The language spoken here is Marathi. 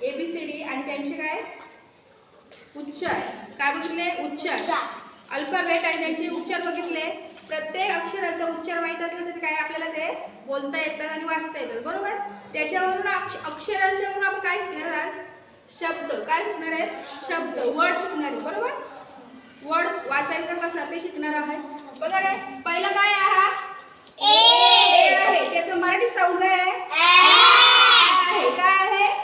ABCD आणि त्यांचे काय उच्चार काय बघितले उच्चार अल्फाबेट आणि त्यांचे उच्चार बघितले प्रत्येक अक्षराचा उच्चार माहित असला तर काय आपल्याला ते बोलता येतात आणि वाचता येतात बरोबर त्याच्यावरून अक्षरांच्यावरून आपण काय शिकणार आज शब्द काय शिकणार आहेत शब्द वर्ड शिकणार आहे बरोबर वर्ड वाचायचं कसं ते शिकणार आहात बघा रे पहिलं काय आहे ए आहे त्याचं मराठी साऊंड आहे काय आहे